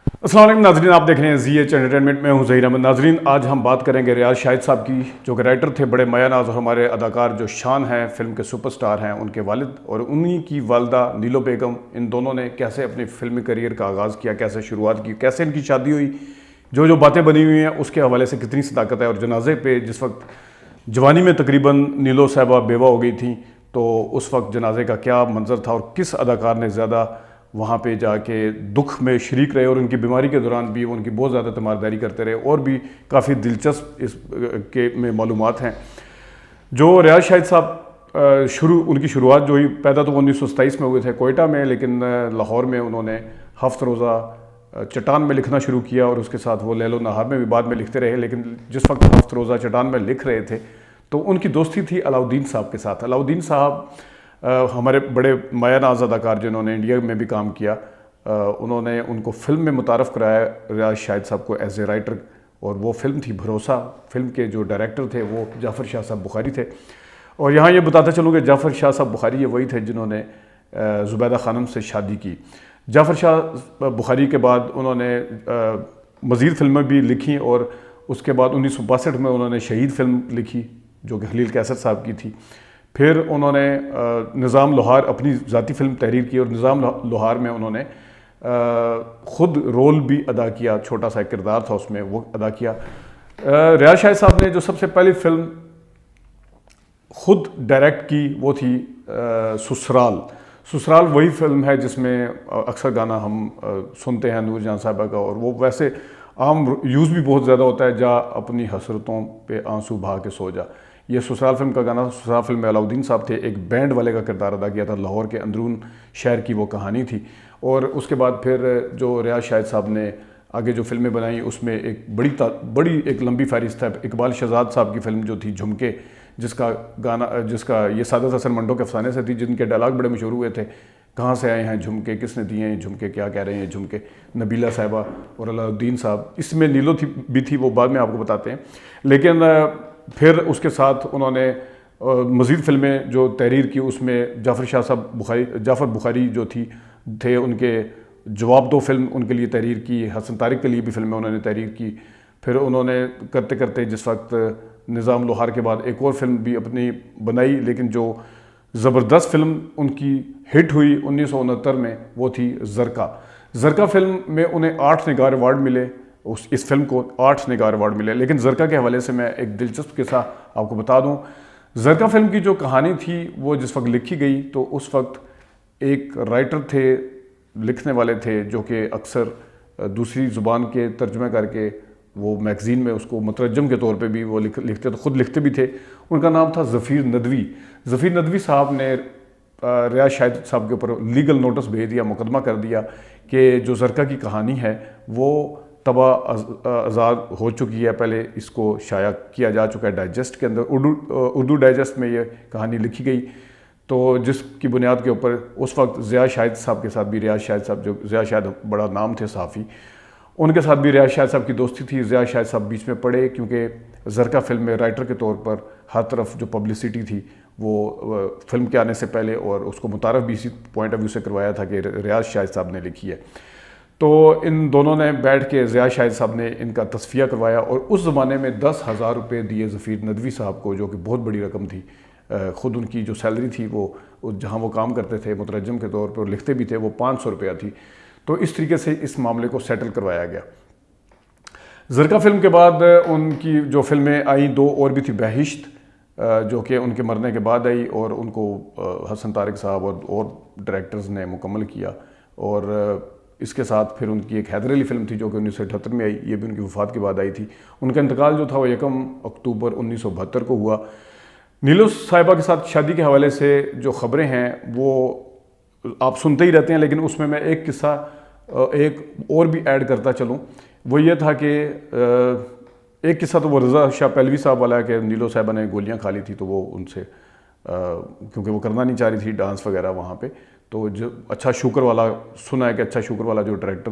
السلام علیکم ناظرین، آپ دیکھ رہے ہیں زی ایچ انٹرٹینمنٹ میں ہوں ظہیر احمد۔ ناظرین، آج ہم بات کریں گے ریاض شاہد صاحب کی، جو کہ رائٹر تھے، بڑے مایہ ناز اور ہمارے اداکار جو شان ہیں، فلم کے سپر سٹار ہیں، ان کے والد اور انہی کی والدہ نیلو بیگم۔ ان دونوں نے کیسے اپنی فلمی کیریئر کا آغاز کیا، کیسے شروعات کی، کیسے ان کی شادی ہوئی، جو باتیں بنی ہوئی ہیں اس کے حوالے سے کتنی صداقت ہے۔ اور جنازے پہ جس وقت جوانی میں تقریباً نیلو صاحبہ بیوہ ہو گئی تھیں، تو اس وقت جنازے کا کیا منظر تھا اور کس اداکار نے زیادہ وہاں پہ جا کے دکھ میں شریک رہے، اور ان کی بیماری کے دوران بھی ان کی بہت زیادہ تیمارداری کرتے رہے، اور بھی کافی دلچسپ اس کے میں معلومات ہیں۔ جو ریاض شاہد صاحب ان کی شروعات جو ہوئی، پیدا تو 1927 میں ہوئے تھے کوئٹہ میں، لیکن لاہور میں انہوں نے ہفت روزہ چٹان میں لکھنا شروع کیا، اور اس کے ساتھ وہ لیل و نہار میں بھی بعد میں لکھتے رہے۔ لیکن جس وقت ہفت روزہ چٹان میں لکھ رہے تھے تو ان کی دوستی تھی علاؤالدین صاحب کے ساتھ۔ علاؤالدین صاحب ہمارے بڑے مایہ ناز اداکار جنہوں نے انڈیا میں بھی کام کیا، انہوں نے ان کو فلم میں متعارف کرایا ریاض شاہد صاحب کو ایز اے رائٹر، اور وہ فلم تھی بھروسہ۔ فلم کے جو ڈائریکٹر تھے وہ جعفر شاہ صاحب بخاری تھے۔ اور یہاں یہ بتاتا چلوں کہ جعفر شاہ صاحب بخاری یہ وہی تھے جنہوں نے زبیدہ خانم سے شادی کی۔ جعفر شاہ بخاری کے بعد انہوں نے مزید فلمیں بھی لکھیں، اور اس کے بعد 1962 میں انہوں نے شہید فلم لکھی جو کہ خلیل کیسر صاحب کی تھی۔ پھر انہوں نے نظام لوہار اپنی ذاتی فلم تحریر کی، اور نظام لوہار میں انہوں نے خود رول بھی ادا کیا، چھوٹا سا کردار تھا اس میں، وہ ادا کیا۔ ریاض شاہد صاحب نے جو سب سے پہلی فلم خود ڈائریکٹ کی وہ تھی سسرال۔ سسرال وہی فلم ہے جس میں اکثر گانا ہم سنتے ہیں نور جہاں صاحبہ کا، اور وہ ویسے عام یوز بھی بہت زیادہ ہوتا ہے، جا اپنی حسرتوں پہ آنسو بہا کے سو جا۔ یہ سسرال فلم کا گانا، سسرال فلم میں علاؤالدین صاحب تھے، ایک بینڈ والے کا کردار ادا کیا تھا، لاہور کے اندرون شہر کی وہ کہانی تھی۔ اور اس کے بعد پھر جو ریاض شاہد صاحب نے آگے جو فلمیں بنائیں، اس میں ایک بڑی ایک لمبی فہرست ہے۔ اقبال شہزاد صاحب کی فلم جو تھی جھمکے، جس کا یہ سعادت حسن منٹو کے افسانے سے تھی، جن کے ڈائلاگ بڑے مشہور ہوئے تھے، کہاں سے آئے ہیں جھمکے، کس نے دیے ہیں جھمکے، کیا کہہ رہے ہیں جھمکے، نبیلہ صاحبہ اور علاؤالدین صاحب۔ اس میں نیلو بھی تھی، وہ بعد میں آپ کو بتاتے ہیں۔ لیکن پھر اس کے ساتھ انہوں نے مزید فلمیں جو تحریر کی، اس میں جعفر بخاری جو تھے، ان کے جواب دو فلم ان کے لیے تحریر کی، حسن طارق کے لیے بھی فلمیں انہوں نے تحریر کی۔ پھر انہوں نے کرتے کرتے جس وقت نظام لوہار کے بعد ایک اور فلم بھی اپنی بنائی، لیکن جو زبردست فلم ان کی ہٹ ہوئی 1969 میں وہ تھی زرقا۔ زرقا فلم میں انہیں 8 نگار ایوارڈ ملے، اس فلم کو 8 نگار ایوارڈ ملے۔ لیکن زرقا کے حوالے سے میں ایک دلچسپ قصہ آپ کو بتا دوں۔ زرقا فلم کی جو کہانی تھی وہ جس وقت لکھی گئی، تو اس وقت ایک رائٹر تھے، لکھنے والے تھے، جو کہ اکثر دوسری زبان کے ترجمے کر کے وہ میگزین میں اس کو مترجم کے طور پہ بھی وہ لکھتے، تو خود لکھتے بھی تھے۔ ان کا نام تھا ظفیر ندوی۔ ظفیر ندوی صاحب نے ریاض شاہد صاحب کے اوپر لیگل نوٹس بھیج دیا، مقدمہ کر دیا کہ جو زرقا کی کہانی ہے وہ طبع آزاد ہو چکی ہے، پہلے اس کو شائع کیا جا چکا ہے ڈائجسٹ کے اندر، اردو ڈائجسٹ میں یہ کہانی لکھی گئی، تو جس کی بنیاد کے اوپر اس وقت ضیاء شاہد صاحب کے ساتھ بھی ریاض شاہد صاحب، جو ضیاء شاہد بڑا نام تھے صحافی، ان کے ساتھ بھی ریاض شاہد صاحب کی دوستی تھی۔ ضیاء شاہد صاحب بیچ میں پڑے، کیونکہ زرقا فلم میں رائٹر کے طور پر ہر طرف جو پبلسٹی تھی وہ فلم کے آنے سے پہلے، اور اس کو متعارف بھی اسی پوائنٹ آف ویو سے کروایا تھا کہ ریاض شاہد صاحب نے لکھی ہے۔ تو ان دونوں نے بیٹھ کے ضیاء شاہد صاحب نے ان کا تصفیہ کروایا، اور اس زمانے میں 10,000 روپے دیے ظفیر ندوی صاحب کو، جو کہ بہت بڑی رقم تھی۔ خود ان کی جو سیلری تھی وہ جہاں وہ کام کرتے تھے مترجم کے طور پر اور لکھتے بھی تھے، وہ 500 روپیہ تھی۔ تو اس طریقے سے اس معاملے کو سیٹل کروایا گیا۔ زرقا فلم کے بعد ان کی جو فلمیں آئیں، 2 اور بھی تھی، بہشت جو کہ ان کے مرنے کے بعد آئی، اور ان کو حسن طارق صاحب اور ڈائریکٹرز نے مکمل کیا۔ اور اس کے ساتھ پھر ان کی ایک حیدر علی فلم تھی جو کہ 1978 میں آئی، یہ بھی ان کی وفات کے بعد آئی تھی۔ ان کا انتقال جو تھا وہ 1 اکتوبر 1972 کو ہوا۔ نیلو صاحبہ کے ساتھ شادی کے حوالے سے جو خبریں ہیں وہ آپ سنتے ہی رہتے ہیں، لیکن اس میں ایک قصہ ایک اور بھی ایڈ کرتا چلوں۔ وہ یہ تھا کہ ایک قصہ تو وہ رضا شاہ پہلوی صاحب والا ہے کہ نیلو صاحبہ نے گولیاں کھا لی تھی، تو وہ ان سے کیونکہ وہ کرنا نہیں چاہ رہی تھی ڈانس وغیرہ وہاں پہ، تو جو اچھا شوگر والا سنا ہے کہ اچھا شوگر والا جو ڈائریکٹر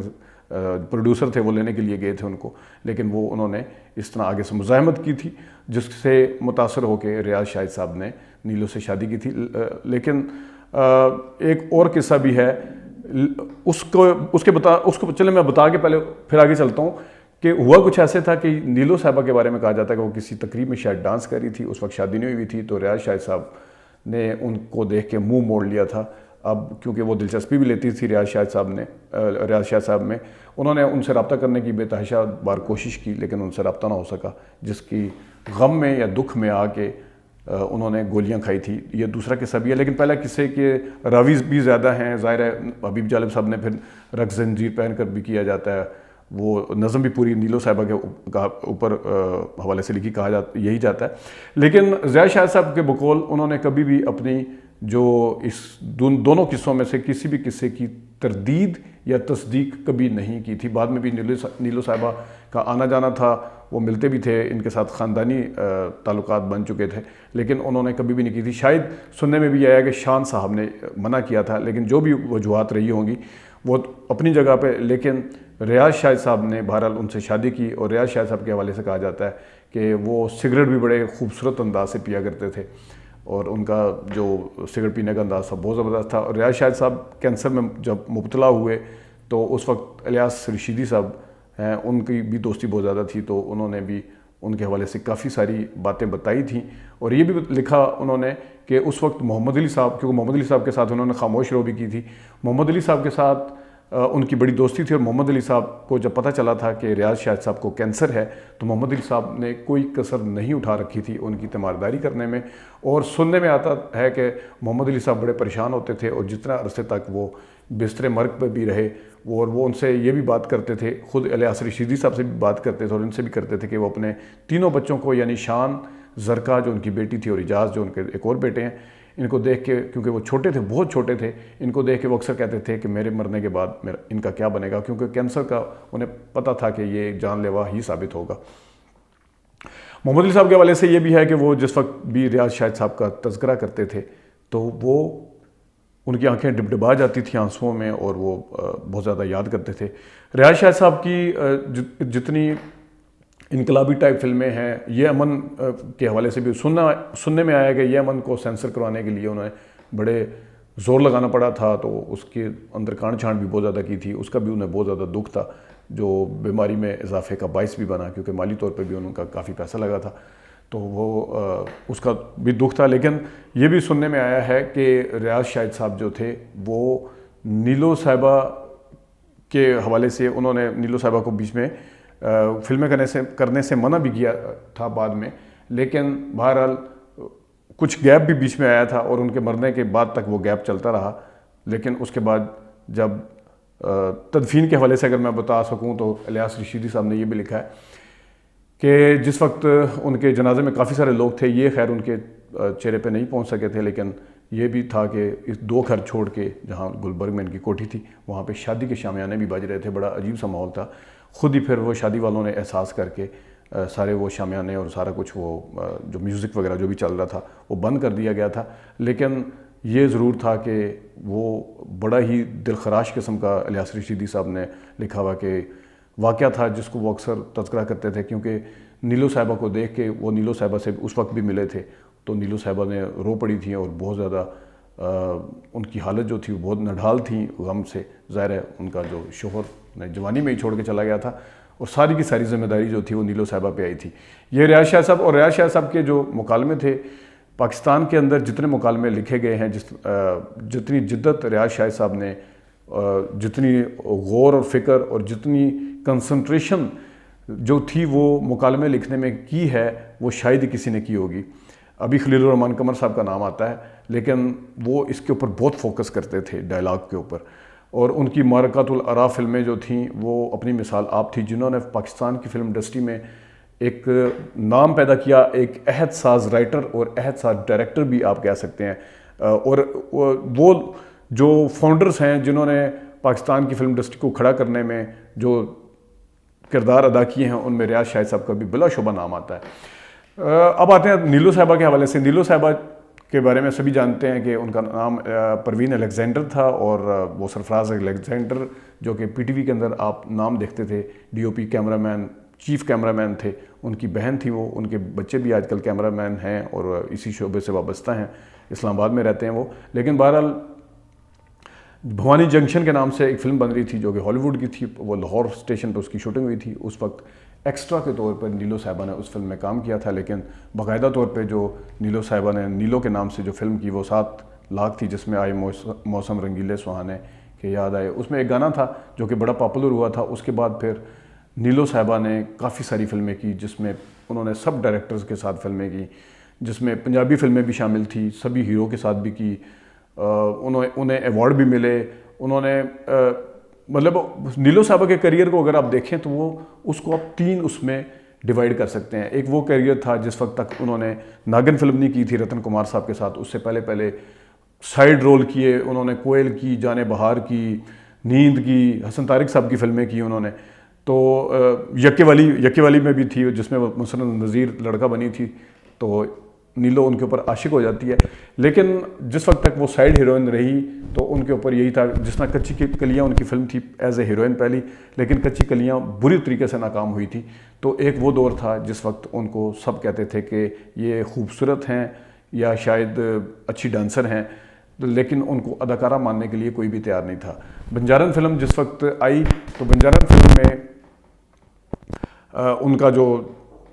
پروڈیوسر تھے وہ لینے کے لیے گئے تھے ان کو، لیکن وہ انہوں نے اس طرح آگے سے مزاحمت کی تھی، جس سے متاثر ہو کے ریاض شاہد صاحب نے نیلو سے شادی کی تھی۔ لیکن ایک اور قصہ بھی ہے اس کو چلے میں بتا کے پہلے پھر آگے چلتا ہوں کہ ہوا کچھ ایسے تھا کہ نیلو صاحبہ کے بارے میں کہا جاتا ہے کہ وہ کسی تقریب میں شاید ڈانس کر رہی تھی، اس وقت شادی نہیں ہوئی تھی، تو ریاض شاہد صاحب نے ان کو دیکھ کے منہ موڑ لیا تھا. اب کیونکہ وہ دلچسپی بھی لیتی تھی ریاض شاہد صاحب میں، انہوں نے ان سے رابطہ کرنے کی بے تحاشا بار کوشش کی لیکن ان سے رابطہ نہ ہو سکا، جس کی غم میں یا دکھ میں آ کے انہوں نے گولیاں کھائی تھی. یہ دوسرا قصہ بھی ہے، لیکن پہلا قصے کے راوی بھی زیادہ ہیں. ظاہر ہے حبیب جالب صاحب نے پھر رقص زنجیر پہن کر بھی کیا جاتا ہے، وہ نظم بھی پوری نیلو صاحبہ کے اوپر حوالے سے لکھی، کہا جاتا یہی جاتا ہے. لیکن ضیاء شاہد صاحب کے بقول انہوں نے کبھی بھی اپنی جو اس دونوں قصوں میں سے کسی بھی قصے کی تردید یا تصدیق کبھی نہیں کی تھی. بعد میں بھی نیلو صاحبہ کا آنا جانا تھا، وہ ملتے بھی تھے، ان کے ساتھ خاندانی تعلقات بن چکے تھے، لیکن انہوں نے کبھی بھی نہیں کی تھی. شاید سننے میں بھی آیا کہ شان صاحب نے منع کیا تھا، لیکن جو بھی وجوہات رہی ہوں گی وہ اپنی جگہ پہ. لیکن ریاض شاہد صاحب نے بہرحال ان سے شادی کی، اور ریاض شاہد صاحب کے حوالے سے کہا جاتا ہے کہ وہ سگریٹ بھی بڑے خوبصورت انداز سے پیا کرتے تھے، اور ان کا جو سگریٹ پینے کا انداز تھا بہت زبردست تھا. اور ریاض شاہد صاحب کینسر میں جب مبتلا ہوئے تو اس وقت الیاس رشیدی صاحب ہیں، ان کی بھی دوستی بہت زیادہ تھی، تو انہوں نے بھی ان کے حوالے سے کافی ساری باتیں بتائی تھیں. اور یہ بھی لکھا انہوں نے کہ اس وقت محمد علی صاحب، کیونکہ محمد علی صاحب کے ساتھ انہوں نے خاموش رو بھی کی تھی، محمد علی صاحب کے ساتھ ان کی بڑی دوستی تھی. اور محمد علی صاحب کو جب پتہ چلا تھا کہ ریاض شاہد صاحب کو کینسر ہے تو محمد علی صاحب نے کوئی کسر نہیں اٹھا رکھی تھی ان کی تیمارداری کرنے میں. اور سننے میں آتا ہے کہ محمد علی صاحب بڑے پریشان ہوتے تھے، اور جتنا عرصے تک وہ بستر مرگ پہ بھی رہے، وہ ان سے یہ بھی بات کرتے تھے، خود الیاس رشیدی صاحب سے بھی بات کرتے تھے اور ان سے بھی کرتے تھے کہ وہ اپنے تینوں بچوں کو، یعنی شان، زرقا جو ان کی بیٹی تھی اور اجاز جو ان کے ایک اور بیٹے ہیں، ان کو دیکھ کے، کیونکہ وہ چھوٹے تھے، بہت چھوٹے تھے، ان کو دیکھ کے وہ اکثر کہتے تھے کہ میرے مرنے کے بعد ان کا کیا بنے گا، کیونکہ کینسر کا انہیں پتہ تھا کہ یہ جان لیوا ہی ثابت ہوگا. محمد علی صاحب کے حوالے سے یہ بھی ہے کہ وہ جس وقت بھی ریاض شاہد صاحب کا تذکرہ کرتے تھے تو وہ ان کی آنکھیں ڈبڈبا جاتی تھیں آنسوؤں میں، اور وہ بہت زیادہ یاد کرتے تھے. ریاض شاہد صاحب کی جتنی انقلابی ٹائپ فلمیں ہیں، یہ امن کے حوالے سے بھی سننے میں آیا کہ یہ امن کو سینسر کروانے کے لیے انہیں بڑے زور لگانا پڑا تھا، تو اس کے اندر کانٹ چھانٹ بھی بہت زیادہ کی تھی، اس کا بھی انہیں بہت زیادہ دکھ تھا، جو بیماری میں اضافے کا باعث بھی بنا، کیونکہ مالی طور پہ بھی ان کا کافی پیسہ لگا تھا، تو وہ اس کا بھی دکھ تھا. لیکن یہ بھی سننے میں آیا ہے کہ ریاض شاہد صاحب جو تھے وہ نیلو صاحبہ کے حوالے سے، انہوں نے نیلو صاحبہ کو بیچ میں فلمیں کرنے سے منع بھی کیا تھا بعد میں، لیکن بہرحال کچھ گیپ بھی بیچ میں آیا تھا، اور ان کے مرنے کے بعد تک وہ گیپ چلتا رہا. لیکن اس کے بعد جب تدفین کے حوالے سے اگر میں بتا سکوں تو الیاس رشیدی صاحب نے یہ بھی لکھا ہے کہ جس وقت ان کے جنازے میں کافی سارے لوگ تھے، یہ خیر ان کے چہرے پہ نہیں پہنچ سکے تھے، لیکن یہ بھی تھا کہ اس 2 گھر چھوڑ کے، جہاں گلبرگ میں ان کی کوٹھی تھی، وہاں پہ شادی کے شامیانے بھی بج رہے تھے، بڑا عجیب سا ماحول تھا. خود ہی پھر وہ شادی والوں نے احساس کر کے سارے وہ شامیانے اور سارا کچھ وہ جو میوزک وغیرہ جو بھی چل رہا تھا وہ بند کر دیا گیا تھا. لیکن یہ ضرور تھا کہ وہ بڑا ہی دلخراش قسم کا الیاس رشیدی صاحب نے لکھا ہوا کہ واقعہ تھا جس کو وہ اکثر تذکرہ کرتے تھے، کیونکہ نیلو صاحبہ کو دیکھ کے وہ نیلو صاحبہ سے اس وقت بھی ملے تھے، تو نیلو صاحبہ نے رو پڑی تھیں اور بہت زیادہ ان کی حالت جو تھی وہ بہت نڈھال تھیں غم سے. ظاہر ہے ان کا جو شوہر نے جوانی میں ہی چھوڑ کے چلا گیا تھا، اور ساری کی ساری ذمہ داری جو تھی وہ نیلو صاحبہ پہ آئی تھی. یہ ریاض شاہد صاحب، اور ریاض شاہد صاحب کے جو مکالمے تھے، پاکستان کے اندر جتنے مکالمے لکھے گئے ہیں، جتنی جدت ریاض شاہد صاحب نے، جتنی غور اور فکر اور جتنی کنسنٹریشن جو تھی وہ مکالمے لکھنے میں کی ہے، وہ شاید ہی کسی نے کی ہوگی. ابھی خلیل الرحمن قمر صاحب کا نام آتا ہے، لیکن وہ اس کے اوپر بہت فوکس کرتے تھے، ڈائلاگ کے اوپر. اور ان کی معرکۃ العراء فلمیں جو تھیں وہ اپنی مثال آپ تھی، جنہوں نے پاکستان کی فلم انڈسٹری میں ایک نام پیدا کیا، ایک عہد ساز رائٹر اور عہد ساز ڈائریکٹر بھی آپ کہہ سکتے ہیں. اور وہ جو فاؤنڈرز ہیں جنہوں نے پاکستان کی فلم انڈسٹری کو کھڑا کرنے میں جو کردار ادا کیے ہیں، ان میں ریاض شاہد صاحب کا بھی بلا شبہ نام آتا ہے. اب آتے ہیں نیلو صاحبہ کے حوالے سے. نیلو صاحبہ کے بارے میں سبھی جانتے ہیں کہ ان کا نام پروین الیگزینڈر تھا، اور وہ سرفراز الیگزینڈر جو کہ پی ٹی وی کے اندر آپ نام دیکھتے تھے، ڈی او پی کیمرہ مین، چیف کیمرہ مین تھے. ان کی بہن تھی وہ، ان کے بچے بھی آج کل کیمرہ مین ہیں اور اسی شعبے سے وابستہ ہیں، اسلام آباد میں رہتے ہیں وہ. لیکن بہرحال بھوانی جنکشن کے نام سے ایک فلم بن رہی تھی جو کہ ہالی ووڈ کی تھی, وہ لاہور اسٹیشن پہ اس کی شوٹنگ ہوئی تھی. اس وقت ایکسٹرا کے طور پر نیلو صاحبہ نے اس فلم میں کام کیا تھا, لیکن باقاعدہ طور پہ جو نیلو صاحبہ نے نیلو کے نام سے جو فلم کی وہ 7 لاکھ تھی, جس میں آئے موسم رنگیلے سہانے کے یاد آئے. اس میں ایک گانا تھا جو کہ بڑا پاپولر ہوا تھا. اس کے بعد پھر نیلو صاحبہ نے کافی ساری فلمیں کی, جس میں انہوں نے سب ڈائریکٹرز کے ساتھ فلمیں کی, جس میں پنجابی فلمیں بھی شامل تھی, سبھی ہیرو کے ساتھ بھی کی. انہیں ایوارڈ بھی ملے. انہوں نے مطلب نیلو صاحبہ کے کیریئر کو اگر آپ دیکھیں تو وہ اس کو آپ 3 اس میں ڈیوائڈ کر سکتے ہیں. ایک وہ کیریئر تھا جس وقت تک انہوں نے ناگن فلم نہیں کی تھی رتن کمار صاحب کے ساتھ, اس سے پہلے سائیڈ رول کیے انہوں نے, کوئل کی, جانے بہار کی, نیند کی, حسن طارق صاحب کی فلمیں کی انہوں نے. تو یکے والی میں بھی تھی جس میں وہ مسند نذیر لڑکا بنی تھی, تو نیلو ان کے اوپر عاشق ہو جاتی ہے. لیکن جس وقت تک وہ سائیڈ ہیروئن رہی تو ان کے اوپر یہی تھا, جس طرح کچی کلیاں ان کی فلم تھی ایز اے ہیروئن پہلی, لیکن کچی کلیاں بری طریقے سے ناکام ہوئی تھی. تو ایک وہ دور تھا جس وقت ان کو سب کہتے تھے کہ یہ خوبصورت ہیں یا شاید اچھی ڈانسر ہیں, لیکن ان کو اداکارہ ماننے کے لیے کوئی بھی تیار نہیں تھا. بنجارن فلم جس وقت آئی تو بنجارن فلم میں ان کا جو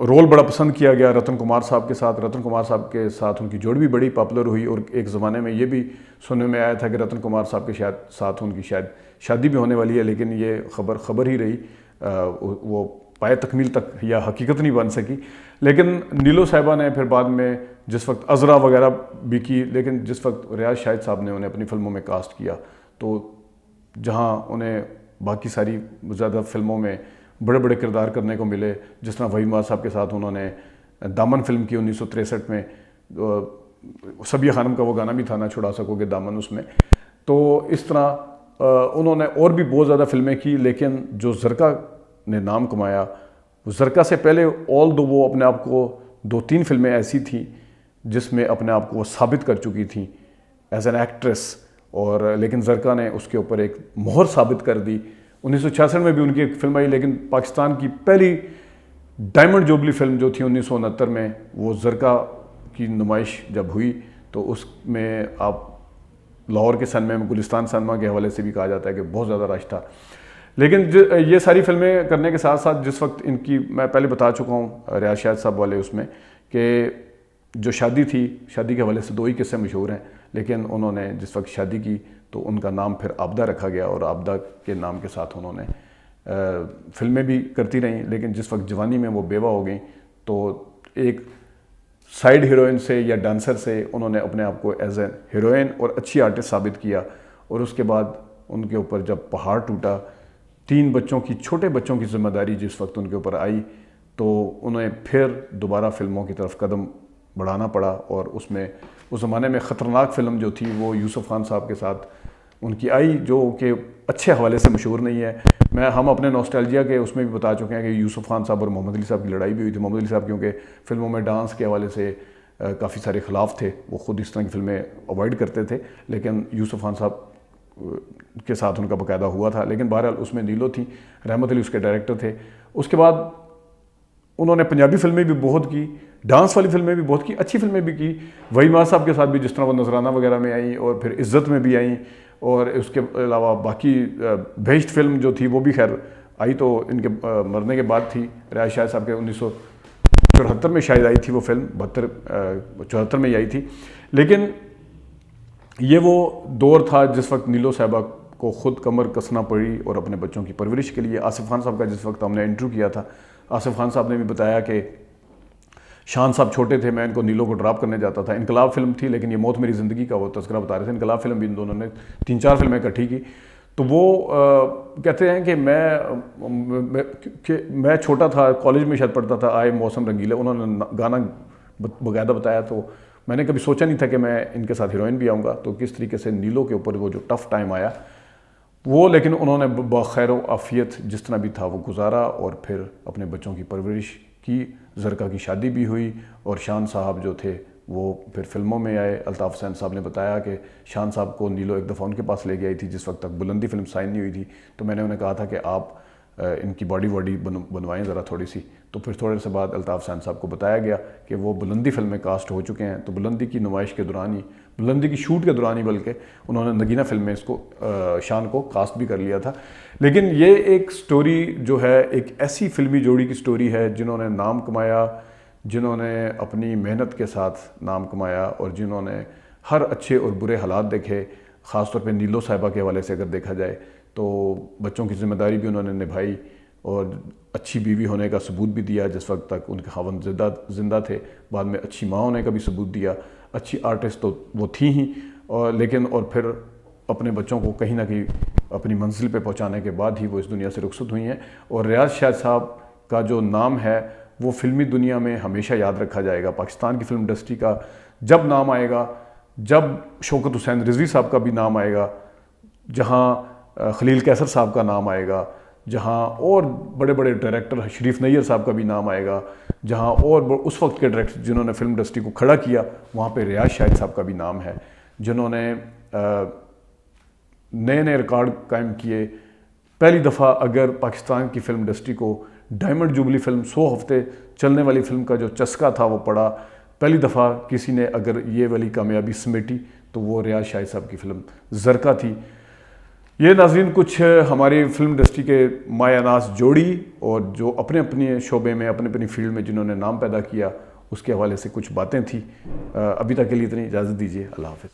رول بڑا پسند کیا گیا رتن کمار صاحب کے ساتھ. رتن کمار صاحب کے ساتھ ان کی جوڑی بھی بڑی پاپولر ہوئی, اور ایک زمانے میں یہ بھی سننے میں آیا تھا کہ رتن کمار صاحب کے ساتھ ان کی شاید شادی بھی ہونے والی ہے, لیکن یہ خبر ہی رہی, وہ پائے تکمیل تک یا حقیقت نہیں بن سکی. لیکن نیلو صاحبہ نے پھر بعد میں جس وقت عذرا وغیرہ بھی کی, لیکن جس وقت ریاض شاہد صاحب نے انہیں اپنی فلموں میں کاسٹ کیا تو جہاں انہیں باقی ساری زیادہ فلموں میں بڑے بڑے کردار کرنے کو ملے, جس طرح وحید ماس صاحب کے ساتھ انہوں نے دامن فلم کی 1963 میں, سبیہ خانم کا وہ گانا بھی تھا نہ چھڑا سکو گے دامن اس میں. تو اس طرح انہوں نے اور بھی بہت زیادہ فلمیں کی. لیکن جو زرکا نے نام کمایا, زرکا سے پہلے آل دو وہ اپنے آپ کو 2-3 فلمیں ایسی تھیں جس میں اپنے آپ کو وہ ثابت کر چکی تھیں ایز این ایکٹریس, اور لیکن زرکا نے اس کے اوپر ایک مہر ثابت کر دی. 1966 میں بھی ان کی ایک فلم آئی, لیکن پاکستان کی پہلی ڈائمنڈ جوبلی فلم جو تھی 1969 میں, وہ زرکا کی نمائش جب ہوئی تو اس میں آپ لاہور کے سینما میں گلستان سینما کے حوالے سے بھی کہا جاتا ہے کہ بہت زیادہ رش تھا. لیکن یہ ساری فلمیں کرنے کے ساتھ ساتھ جس وقت ان کی, میں پہلے بتا چکا ہوں ریاض شاہد صاحب والے اس میں, کہ جو شادی تھی, شادی کے حوالے سے 2 ہی قصے مشہور ہیں, لیکن انہوں نے جس وقت شادی کی تو ان کا نام پھر عابدہ رکھا گیا, اور عابدہ کے نام کے ساتھ انہوں نے فلمیں بھی کرتی رہیں. لیکن جس وقت جوانی میں وہ بیوہ ہو گئیں تو ایک سائیڈ ہیروئن سے یا ڈانسر سے انہوں نے اپنے آپ کو ایز اے ہیروئن اور اچھی آرٹسٹ ثابت کیا. اور اس کے بعد ان کے اوپر جب پہاڑ ٹوٹا, 3 بچوں کی, چھوٹے بچوں کی ذمہ داری جس وقت ان کے اوپر آئی, تو انہیں پھر دوبارہ فلموں کی طرف قدم بڑھانا پڑا. اور اس میں اس زمانے میں خطرناک فلم جو تھی وہ یوسف خان صاحب کے ساتھ ان کی آئی, جو کہ اچھے حوالے سے مشہور نہیں ہے. ہم اپنے نوسٹیلجیا کے اس میں بھی بتا چکے ہیں کہ یوسف خان صاحب اور محمد علی صاحب کی لڑائی بھی ہوئی تھی. محمد علی صاحب کیونکہ فلموں میں ڈانس کے حوالے سے کافی سارے خلاف تھے, وہ خود اس طرح کی فلمیں اوائڈ کرتے تھے, لیکن یوسف خان صاحب کے ساتھ ان کا باقاعدہ ہوا تھا. لیکن بہرحال اس میں نیلو تھی, رحمت علی اس کے ڈائریکٹر تھے. اس کے بعد انہوں نے پنجابی فلمیں بھی بہت کی, ڈانس والی فلمیں بھی بہت کی, اچھی فلمیں بھی کی. وحید ماس صاحب کے ساتھ بھی جس طرح وہ نذرانہ وغیرہ میں آئیں, اور پھر عزت میں بھی آئیں, اور اس کے علاوہ باقی بہشت فلم جو تھی وہ بھی خیر آئی تو ان کے مرنے کے بعد تھی. ریاض شاہد صاحب کے 1974 میں شاید آئی تھی وہ فلم, 74 میں ہی آئی تھی. لیکن یہ وہ دور تھا جس وقت نیلو صاحبہ کو خود کمر کسنا پڑی اور اپنے بچوں کی پرورش کے لیے. آصف خان صاحب کا جس وقت ہم نے انٹرویو کیا تھا, آصف خان صاحب نے بھی بتایا کہ شان صاحب چھوٹے تھے, میں ان کو نیلو کو ڈراپ کرنے جاتا تھا. انقلاب فلم تھی, لیکن یہ موت میری زندگی کا وہ تذکرہ بتا رہے تھے. انقلاب فلم بھی ان دونوں نے 3-4 فلمیں اکٹھی کی. تو وہ کہتے ہیں کہ میں چھوٹا تھا, کالج میں شاید پڑھتا تھا, آئے موسم رنگیلے, انہوں نے گانا باقاعدہ بتایا, تو میں نے کبھی سوچا نہیں تھا کہ میں ان کے ساتھ ہیروئن بھی آؤں گا. تو کس طریقے سے نیلو کے اوپر وہ جو ٹف ٹائم آیا وہ, لیکن انہوں نے بخیر و عافیت جس طرح بھی تھا وہ گزارا, اور پھر اپنے بچوں کی پرورش کی. زرکا کی شادی بھی ہوئی, اور شان صاحب جو تھے وہ پھر فلموں میں آئے. الطاف حسین صاحب نے بتایا کہ شان صاحب کو نیلو ایک دفعہ ان کے پاس لے کے آئی تھی جس وقت تک بلندی فلم سائن نہیں ہوئی تھی. تو میں نے انہیں کہا تھا کہ آپ ان کی باڈی بنوائیں ذرا تھوڑی سی. تو پھر تھوڑے سے بعد الطاف حسین صاحب کو بتایا گیا کہ وہ بلندی فلم میں کاسٹ ہو چکے ہیں. تو بلندی کی نمائش کے دوران ہی بلندی کی شوٹ کے دوران ہی بلکہ انہوں نے نگینہ فلم میں اس کو شان کو کاسٹ بھی کر لیا تھا. لیکن یہ ایک سٹوری جو ہے ایک ایسی فلمی جوڑی کی سٹوری ہے جنہوں نے نام کمایا, جنہوں نے اپنی محنت کے ساتھ نام کمایا, اور جنہوں نے ہر اچھے اور برے حالات دیکھے. خاص طور پہ نیلو صاحبہ کے حوالے سے اگر دیکھا جائے تو بچوں کی ذمہ داری بھی انہوں نے نبھائی, اور اچھی بیوی ہونے کا ثبوت بھی دیا جس وقت تک ان کے خاوند زندہ تھے. بعد میں اچھی ماں ہونے کا بھی ثبوت دیا. اچھی آرٹسٹ تو وہ تھی ہی, اور پھر اپنے بچوں کو کہیں نہ کہیں اپنی منزل پہ پہنچانے کے بعد ہی وہ اس دنیا سے رخصت ہوئی ہیں. اور ریاض شاہد صاحب کا جو نام ہے وہ فلمی دنیا میں ہمیشہ یاد رکھا جائے گا. پاکستان کی فلم انڈسٹری کا جب نام آئے گا, جب شوکت حسین رضوی صاحب کا بھی نام آئے گا, جہاں خلیل کیسر صاحب کا نام آئے گا, جہاں اور بڑے بڑے ڈائریکٹر شریف نیر صاحب کا بھی نام آئے گا, جہاں اور اس وقت کے ڈائریکٹر جنہوں نے فلم انڈسٹری کو کھڑا کیا وہاں پہ ریاض شاہد صاحب کا بھی نام ہے, جنہوں نے نئے نئے ریکارڈ قائم کیے. پہلی دفعہ اگر پاکستان کی فلم انڈسٹری کو ڈائمنڈ جوبلی فلم 100 ہفتے چلنے والی فلم کا جو چسکا تھا وہ پڑا, پہلی دفعہ کسی نے اگر یہ والی کامیابی سمیٹی تو وہ ریاض شاہد صاحب کی فلم زرقا تھی. یہ ناظرین کچھ ہماری فلم انڈسٹری کے مایہ ناز جوڑی اور جو اپنے اپنے شعبے میں اپنے اپنی فیلڈ میں جنہوں نے نام پیدا کیا اس کے حوالے سے کچھ باتیں تھیں. ابھی تک کے لیے اتنی اجازت دیجیے. اللہ حافظ.